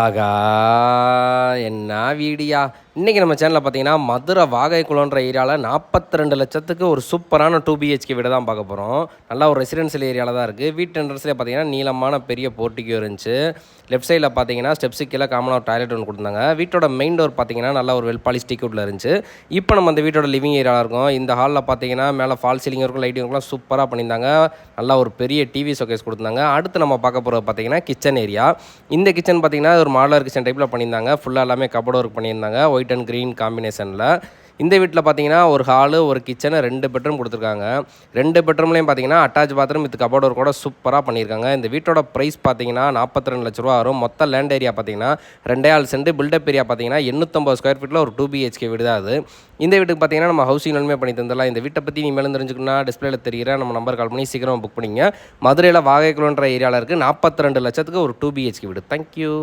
ஆகா! என்ன வீடியா! இன்றைக்கி நம்ம சேனலில் பார்த்தீங்கன்னா, மதுரை வாகைக்குளம்ன்ற ஏரியாவில் 42,00,000க்கு ஒரு சூப்பரான 2 பிஹெச்கே வீடு தான் பார்க்க போகிறோம். நல்லா ஒரு ரெசிடென்ஷியல் ஏரியாவில் தான் இருக்குது. வீட்டு என்ட்ரன்ஸ்லேயே பார்த்தீங்கன்னா, நீளமான பெரிய போர்ட்டிகோ இருந்துச்சு. லெஃப்ட் சைடில் பார்த்தீங்கன்னா, ஸ்டெப்ஸுக்கு கீழே காமனாக ஒரு டாய்லெட் ஒன்று கொடுத்துருந்தாங்க. வீட்டோட மெயின் டோர் பார்த்தீங்கன்னா, நல்லா ஒரு வெல் பாலிஷ் டீக் வுட்ல இருந்துச்சு. இப்போ நம்ம அந்த வீட்டோட லிவிங் ஏரியாவில் இருக்கோம். இந்த ஹாலில் பார்த்தீங்கன்னா, மேலே ஃபால் சீலிங் இருக்கும், லைட்டிங் இருக்கும்லாம் சூப்பராக பண்ணியிருந்தாங்க. நல்லா ஒரு பெரிய டிவி ஷோகேஸ் கொடுத்துருந்தாங்க. அடுத்து நம்ம பார்க்க போகிறது பார்த்தீங்கன்னா, கிச்சன் ஏரியா. இந்த கிச்சன் பார்த்தீங்கன்னா, ஒரு மாடலர் கிச்சன் டைப்பில் பண்ணியிருந்தாங்க. ஃபுல்லாக எல்லாமே கபோர்ட் ஒர்க் பண்ணியிருந்தாங்க. ஒயிட் அண்ட் க்ரீன் காம்பினேஷனில். இந்த வீட்டில் பார்த்தீங்கன்னா, ஒரு ஹாலு, ஒரு கிச்சனு, 2 பெட்ரூம் கொடுத்துருக்காங்க. 2 பெட்ரூம்லேயும் பார்த்தீங்கன்னா, attach bathroom with cupboard work கூட சூப்பராக பண்ணியிருக்காங்க. இந்த வீட்டோட ப்ரைஸ் பார்த்தீங்கன்னா, 42 லட்ச ரூபா வரும். மொத்த லேண்ட் ஏரியா பார்த்தீங்கன்னா, 2.5 சென்ட். பில்டப் ஏரியா பார்த்தீங்கன்னா, 850 ஸ்கொயர் ஃபீட்டில் ஒரு 2 பிஹெச்கே வீடு தான் அது. இந்த வீட்டுக்கு பார்த்தீங்கன்னா, நம்ம ஹவுசிங் லோனுமே பண்ணி தந்துடலாம். இந்த வீட்டை பற்றி நீ மேலும் தெரிஞ்சுக்கணும்னா, டிஸ்பிளேல தெரிகிற நம்ம நம்பர் கால் பண்ணி சீக்கிரம் புக் பண்ணிங்க. மதுரையில் வாகைக்குளம்ன்ற ஏரியாவில் இருக்குது. 42 லட்சத்துக்கு ஒரு 2 பிஹெச்கே வீடு. தேங்க்யூ.